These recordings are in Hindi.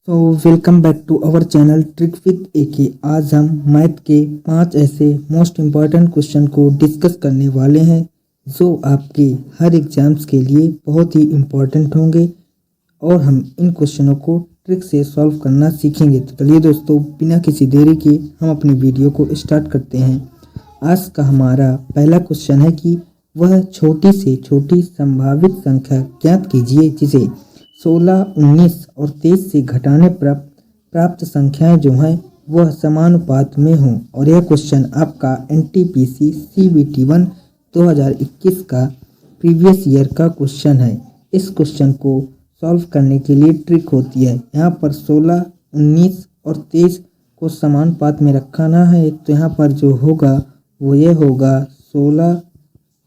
So welcome back to our channel trick with AK. आज हम मैथ के 5 ऐसे मोस्ट इम्पॉर्टेंट क्वेश्चन को डिस्कस करने वाले हैं जो आपके हर एग्जाम्स के लिए बहुत ही इम्पॉर्टेंट होंगे और हम इन क्वेश्चनों को ट्रिक से सॉल्व करना सीखेंगे। तो चलिए दोस्तों, बिना किसी देरी के हम अपनी वीडियो को स्टार्ट करते हैं। आज का हमारा पहला क्वेश्चन है कि वह छोटी से छोटी संभावित संख्या ज्ञात कीजिए जिसे 16, 19 और 23 से घटाने पर प्राप्त संख्याएं जो हैं वह समानुपात में हों। और यह क्वेश्चन आपका NTPC CBT 1 2021 का प्रीवियस ईयर का क्वेश्चन है। इस क्वेश्चन को सॉल्व करने के लिए ट्रिक होती है। यहाँ पर 16, 19 और 23 को समानुपात में रखना है। तो यहाँ पर जो होगा वो ये होगा 16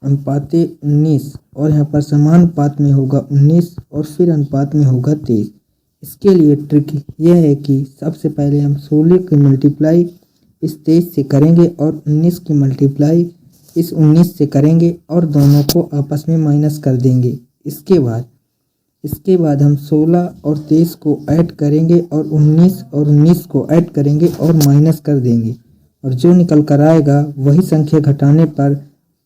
अनुपाते 19 और यहाँ पर समानुपात में होगा 19 और फिर अनुपात में होगा 23। इसके लिए ट्रिक यह है कि सबसे पहले हम 16 की मल्टीप्लाई इस 23 से करेंगे और 19 की मल्टीप्लाई इस 19 से करेंगे और दोनों को आपस में माइनस कर देंगे। इसके बाद हम 16 और 23 को ऐड करेंगे और 19 को ऐड करेंगे और माइनस कर देंगे और जो निकल कर आएगा वही संख्या घटाने पर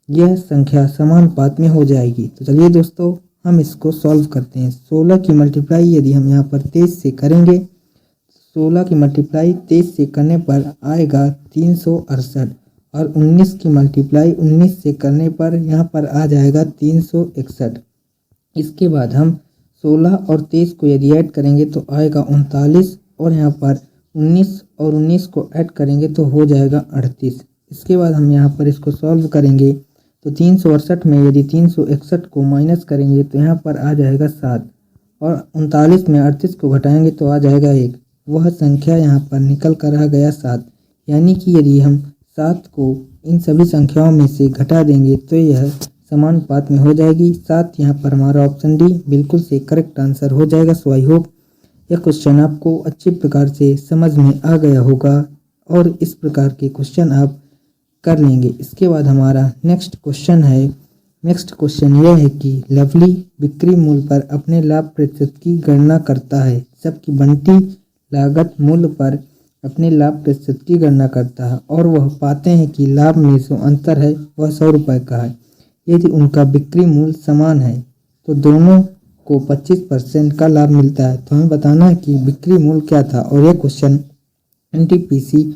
यह संख्या समानुपात में हो जाएगी। तो चलिए दोस्तों, हम इसको सॉल्व करते हैं। 16 की मल्टीप्लाई यदि हम यहाँ पर 23 से करेंगे, 16 की मल्टीप्लाई 23 से करने पर आएगा 368 और 19 की मल्टीप्लाई 19 से करने पर यहाँ पर आ जाएगा 361। इसके बाद हम 16 और 23 को यदि ऐड करेंगे तो आएगा 39 और यहाँ पर 19 और 19 को ऐड करेंगे तो हो जाएगा 38। इसके बाद हम यहाँ पर इसको सॉल्व करेंगे तो 368 में यदि 361 को माइनस करेंगे तो यहाँ पर आ जाएगा 7 और 39 में 38 को घटाएंगे तो आ जाएगा 1। वह संख्या यहाँ पर निकल कर आ गया 7। यानी कि यदि हम 7 को इन सभी संख्याओं में से घटा देंगे तो यह समानुपात में हो जाएगी। 7 यहाँ पर हमारा ऑप्शन डी बिल्कुल से करेक्ट आंसर हो जाएगा। सो आई होप यह क्वेश्चन आपको अच्छी प्रकार से समझ में आ गया होगा और इस प्रकार के क्वेश्चन आप कर लेंगे। इसके बाद हमारा नेक्स्ट क्वेश्चन यह है कि लवली बिक्री मूल्य पर अपने लाभ प्रतिशत की गणना करता है जबकि बंटी लागत मूल्य पर अपने लाभ प्रतिशत की गणना करता है और वह पाते हैं कि लाभ में जो अंतर है वह 100 रुपये का है। यदि उनका बिक्री मूल्य समान है तो दोनों को 25% का लाभ मिलता है। तो हमें बताना है कि बिक्री मूल्य क्या था और यह क्वेश्चन NTPC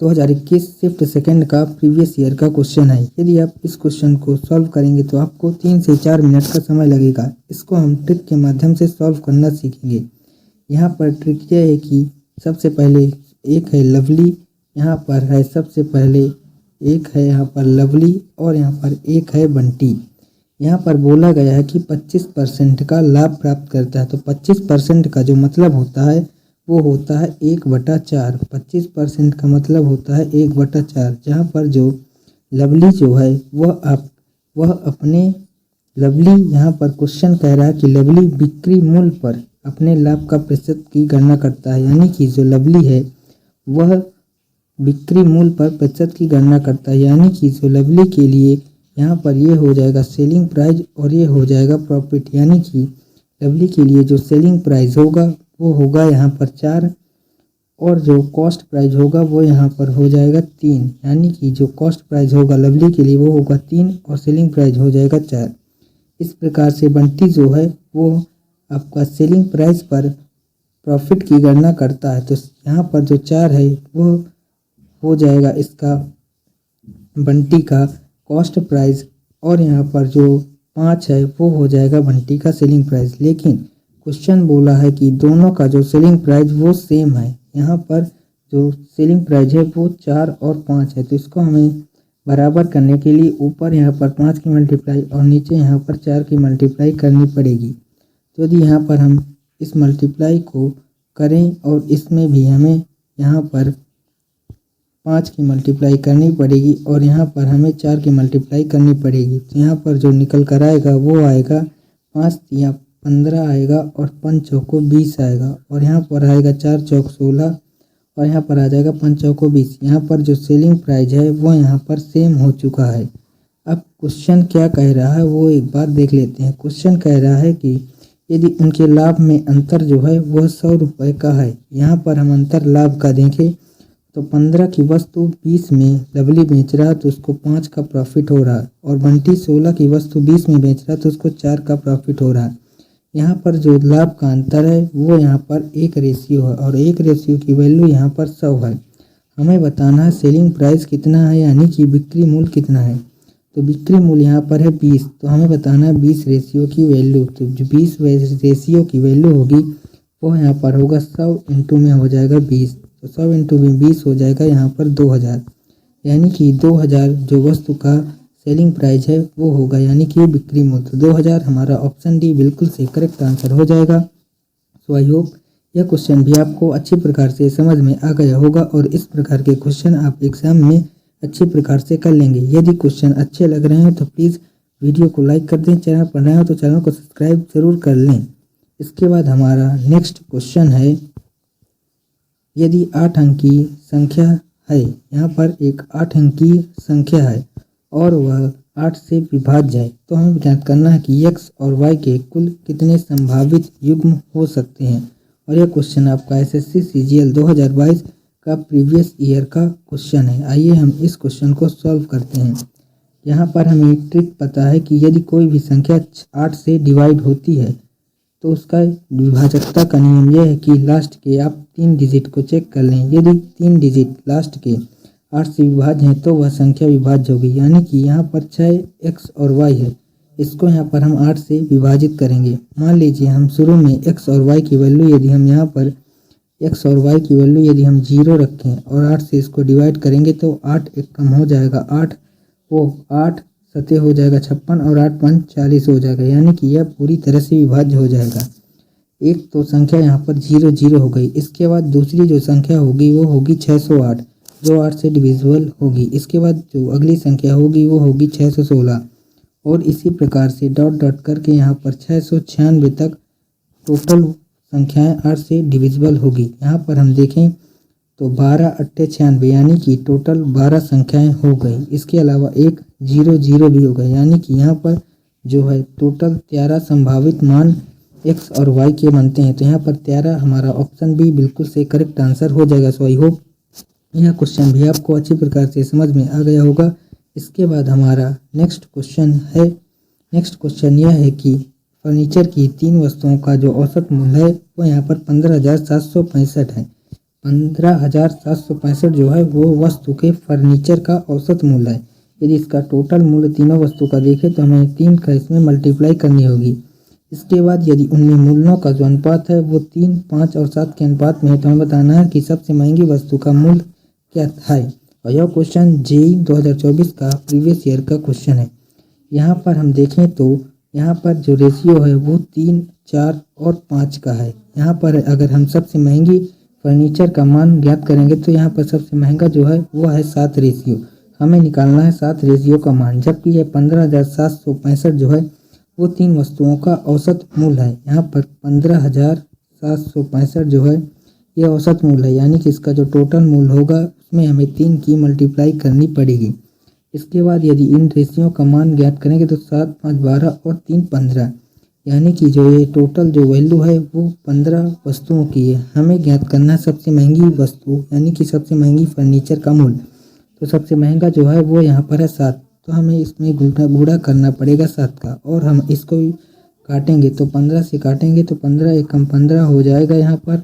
2021 शिफ्ट सेकंड का प्रीवियस ईयर का क्वेश्चन है। यदि आप इस क्वेश्चन को सॉल्व करेंगे तो आपको 3 से 4 मिनट का समय लगेगा। इसको हम ट्रिक के माध्यम से सॉल्व करना सीखेंगे। यहाँ पर ट्रिक यह है कि सबसे पहले एक है लवली, यहाँ पर है सबसे पहले एक है यहाँ पर लवली और यहाँ पर एक है बंटी। यहाँ पर बोला गया है कि 25% का लाभ प्राप्त करता है। तो 25% का जो मतलब होता है वो होता है 1/4। 25% का मतलब होता है 1/4। जहाँ पर जो लवली जो है वह अपने लवली यहाँ पर क्वेश्चन कह रहा है कि लवली बिक्री मूल्य पर अपने लाभ का प्रतिशत की गणना करता है। यानी कि जो लवली है वह बिक्री मूल्य पर प्रतिशत की गणना करता है। यानी कि जो लवली के लिए यहाँ पर ये हो जाएगा सेलिंग प्राइस और ये हो जाएगा प्रॉफिट। यानी कि लवली के लिए जो सेलिंग प्राइस होगा वो होगा यहाँ पर 4 और जो कॉस्ट प्राइस होगा वो यहाँ पर हो जाएगा 3। यानी कि जो कॉस्ट प्राइस होगा लवली के लिए वो होगा 3 और सेलिंग प्राइस हो जाएगा 4। इस प्रकार से बंटी जो है वो आपका सेलिंग प्राइस पर प्रॉफिट की गणना करता है। तो यहाँ पर जो 4 है वो हो जाएगा इसका बंटी का कॉस्ट प्राइस और यहाँ पर जो 5 है वो हो जाएगा बंटी का सेलिंग प्राइस। लेकिन क्वेश्चन बोला है कि दोनों का जो सेलिंग प्राइस वो सेम है। यहाँ पर जो सेलिंग प्राइस है वो 4 और 5 है। तो इसको हमें बराबर करने के लिए ऊपर यहाँ पर 5 की मल्टीप्लाई और नीचे यहाँ पर 4 की मल्टीप्लाई करनी पड़ेगी। तो यदि यहाँ पर हम इस मल्टीप्लाई को करें और इसमें भी हमें यहाँ पर 5 की मल्टीप्लाई करनी पड़ेगी और यहाँ पर हमें 4 की मल्टीप्लाई करनी पड़ेगी। तो यहाँ पर जो निकल कर आएगा वो आएगा 5 या 15 आएगा और 5 चौको 20 आएगा और यहाँ पर आएगा 4 चौक 16 और यहाँ पर आ जाएगा 5 चौको 20। यहाँ पर जो सेलिंग प्राइस है वो यहाँ पर सेम हो चुका है। अब क्वेश्चन क्या कह रहा है वो एक बार देख लेते हैं। क्वेश्चन कह रहा है कि यदि उनके लाभ में अंतर जो है वह 100 रुपये का है। यहाँ पर हम अंतर लाभ का देखें तो 15 की वस्तु 20 में लवली बेच रहा तो उसको 5 का प्रॉफिट हो रहा, और बंटी 16 की वस्तु 20 में बेच रहा तो उसको 4 का प्रॉफिट हो रहा। यहाँ पर जो लाभ का अंतर है वो यहाँ पर 1 रेशियो है, और 1 रेशियो की वैल्यू यहाँ पर 100 है। हमें बताना है सेलिंग प्राइस कितना है, यानी कि बिक्री मूल्य कितना है। तो बिक्री मूल्य यहाँ पर है 20, तो हमें बताना है 20 रेशियो की वैल्यू। तो जो 20 रेशियो की वैल्यू होगी वो यहाँ पर होगा 100 इंटू में हो जाएगा 20, तो 100 इंटू में 20 हो जाएगा यहाँ पर 2000, यानी कि 2000 जो वस्तु का सेलिंग प्राइस है वो होगा, यानी कि बिक्री मूल्य। तो 2000 हमारा ऑप्शन डी बिल्कुल से करेक्ट आंसर हो जाएगा। सो आई होप यह क्वेश्चन भी आपको अच्छी प्रकार से समझ में आ गया होगा, और इस प्रकार के क्वेश्चन आप एग्जाम में अच्छी प्रकार से कर लेंगे। यदि क्वेश्चन अच्छे लग रहे हैं तो प्लीज़ वीडियो को लाइक कर दें, चैनल पर नए हो तो चैनल को सब्सक्राइब जरूर कर लें। इसके बाद हमारा नेक्स्ट क्वेश्चन है, यदि 8 अंक की संख्या है, यहाँ पर एक 8 अंक की संख्या है और वह 8 से विभाज्य है, तो हमें ज्ञात करना है कि x और y के कुल कितने संभावित युग्म हो सकते हैं। और यह क्वेश्चन आपका SSC CGL 2022 का प्रीवियस ईयर का क्वेश्चन है। आइए हम इस क्वेश्चन को सॉल्व करते हैं। यहाँ पर हमें एक ट्रिक पता है कि यदि कोई भी संख्या 8 से डिवाइड होती है तो उसका विभाजकता का नियम यह है कि लास्ट के आप 3 डिजिट को चेक कर लें। यदि 3 डिजिट लास्ट के 8 से विभाज्य हैं तो वह संख्या विभाज्य होगी, यानी कि यहाँ पर 6x और y है, इसको यहाँ पर हम 8 से विभाजित करेंगे। मान लीजिए हम शुरू में x और y की वैल्यू यदि हम यहाँ पर x और y की वैल्यू यदि हम 0 रखें और 8 से इसको डिवाइड करेंगे तो 8 एक कम हो जाएगा, 8 सतह हो जाएगा 56 और 8 पंच 40 हो जाएगा, यानी कि यह पूरी तरह से विभाज्य हो जाएगा। एक तो संख्या यहाँ पर 0 0 हो गई। इसके बाद दूसरी जो संख्या होगी वो होगी 608, जो 8 से डिविजिबल होगी। इसके बाद जो अगली संख्या होगी वो होगी 616, और इसी प्रकार से डॉट डॉट करके यहाँ पर 696 तक टोटल संख्याएं 8 से डिविजिबल होगी। यहाँ पर हम देखें तो 12 8 96, यानी कि टोटल 12 संख्याएं हो गई। इसके अलावा एक 0 0 भी हो गया, यानी कि यहाँ पर जो है टोटल 13 संभावित मान x और y के बनते हैं। तो यहाँ पर 13 हमारा ऑप्शन बी बिल्कुल से करेक्ट आंसर हो जाएगा। सो आई होप यह क्वेश्चन भी आपको अच्छी प्रकार से समझ में आ गया होगा। इसके बाद हमारा नेक्स्ट क्वेश्चन है, नेक्स्ट क्वेश्चन यह है कि फर्नीचर की 3 वस्तुओं का जो औसत मूल्य है वो यहाँ पर 15,765 है। 15,765 जो है वो वस्तु के फर्नीचर का औसत मूल्य है। यदि इसका टोटल मूल्य तीनों वस्तु का देखें तो हमें 3 का इसमें मल्टीप्लाई करनी होगी। इसके बाद यदि उनमें मूल्यों का जो अनुपात है वो 3, 5 और 7 के अनुपात में है, तो हमें बताना है कि सबसे महंगी वस्तु का मूल्य क्या है। और यह क्वेश्चन JEE 2024 का प्रीवियस ईयर का क्वेश्चन है। यहाँ पर हम देखें तो यहाँ पर जो रेशियो है वो 3, 4 और 5 का है। यहाँ पर अगर हम सबसे महंगी फर्नीचर का मान ज्ञात करेंगे तो यहाँ पर सबसे महंगा जो है वो है 7 रेशियो। हमें निकालना है 7 रेशियो का मान, जबकि यह 15,765 जो है वो 3 वस्तुओं का औसत मूल्य है। यहाँ पर 15,765 जो है यह औसत मूल्य है, यानी कि इसका जो टोटल मूल्य होगा उसमें हमें 3 की मल्टीप्लाई करनी पड़ेगी। इसके बाद यदि इन रेशियो का मान ज्ञात करेंगे तो 7, 5, 12 और 3, 15, यानी कि जो ये टोटल जो वैल्यू है वो 15 वस्तुओं की है। हमें ज्ञात करना है सबसे महंगी वस्तु, यानी कि सबसे महंगी फर्नीचर का मूल्य। तो सबसे महंगा जो है वो यहाँ पर है 7, तो हमें इसमें गुणा करना पड़ेगा 7 का, और हम इसको भी काटेंगे तो 15 से काटेंगे तो 15 एकम 15 हो जाएगा यहाँ पर,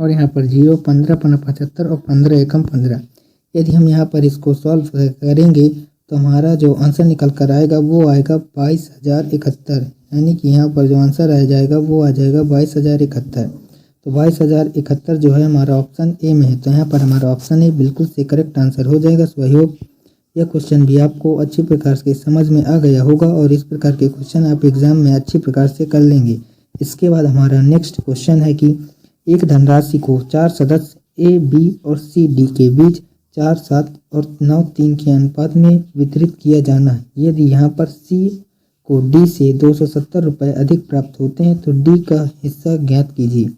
और यहाँ पर 0, 15 15 75 और 15 एकम 15। यदि हम यहाँ पर इसको सॉल्व करेंगे तो हमारा जो आंसर निकल कर आएगा वो आएगा 22,071, यानी कि यहाँ पर जो आंसर आ जाएगा वो आ जाएगा 22,071। तो 22,071 जो है हमारा ऑप्शन ए में है, तो यहाँ पर हमारा ऑप्शन ए बिल्कुल से करेक्ट आंसर हो जाएगा। सो आई होप यह क्वेश्चन भी आपको अच्छी प्रकार से समझ में आ गया होगा, और इस प्रकार के क्वेश्चन आप एग्जाम में अच्छी प्रकार से कर लेंगे। इसके बाद हमारा नेक्स्ट क्वेश्चन है कि एक धनराशि को 4 सदस्य A, B और C, D के बीच 4, 7 और 9, 3 के अनुपात में वितरित किया जाना है। यदि यहाँ पर C को D से 270 रुपये अधिक प्राप्त होते हैं तो D का हिस्सा ज्ञात कीजिए।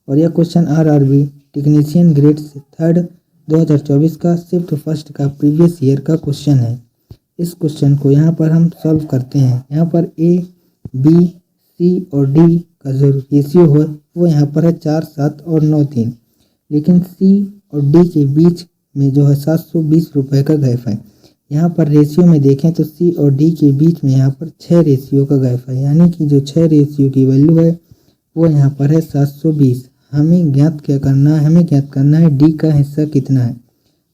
और यह क्वेश्चन RRB टेक्नीशियन ग्रेड 3 2024 का शिफ्ट फर्स्ट का प्रीवियस ईयर का क्वेश्चन है। इस क्वेश्चन को यहाँ पर हम सॉल्व करते हैं। यहाँ पर A, B, सी और डी का जो रेशियो है वो यहाँ पर है 4, 7 और 9, 3। लेकिन सी और डी के बीच में जो है 720 रुपये का गैप है। यहाँ पर रेशियो में देखें तो सी और डी के बीच में यहाँ पर 6 रेशियो का गैप है, यानी कि जो 6 रेशियो की वैल्यू है वो यहाँ पर है 720। हमें ज्ञात क्या करना है, हमें ज्ञात करना है डी का हिस्सा कितना है।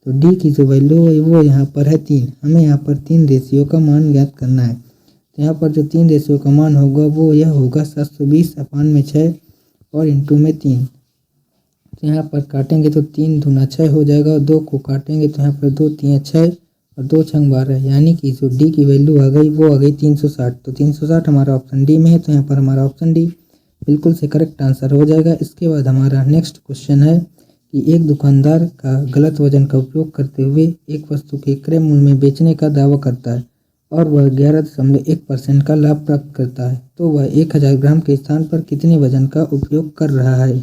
तो डी की जो वैल्यू है वो यहाँ पर है 3। हमें यहाँ पर 3 रेशियो का मान ज्ञात करना है। तो यहाँ पर जो 3 रेशियो का मान होगा वो यह होगा 720 अपान में 6 और इंटू में 3। तो यहाँ पर काटेंगे तो 3 दूना 6 हो जाएगा और 2 को काटेंगे तो यहाँ पर 2 3 6 और 2 6 12, यानी कि जो डी की वैल्यू आ गई वो आ गई 360। तो 360 हमारा ऑप्शन डी में है, तो यहाँ पर हमारा ऑप्शन डी बिल्कुल से करेक्ट आंसर हो जाएगा। इसके बाद हमारा नेक्स्ट क्वेश्चन है कि एक दुकानदार का गलत वजन का उपयोग करते हुए एक वस्तु के क्रय मूल्य में बेचने का दावा करता है और वह 11.1% का लाभ प्राप्त करता है, तो वह 1000 ग्राम के स्थान पर कितने वजन का उपयोग कर रहा है।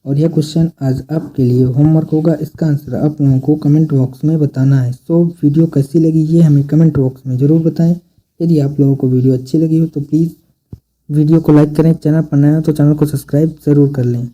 और यह क्वेश्चन आज आपके लिए होमवर्क होगा। इसका आंसर आप लोगों को कमेंट बॉक्स में बताना है। सो वीडियो कैसी लगी ये हमें कमेंट बॉक्स में ज़रूर बताएं। यदि आप लोगों को वीडियो अच्छी लगी हो तो प्लीज़ वीडियो को लाइक करें, चैनल पर नए हो तो चैनल को सब्सक्राइब ज़रूर कर लें।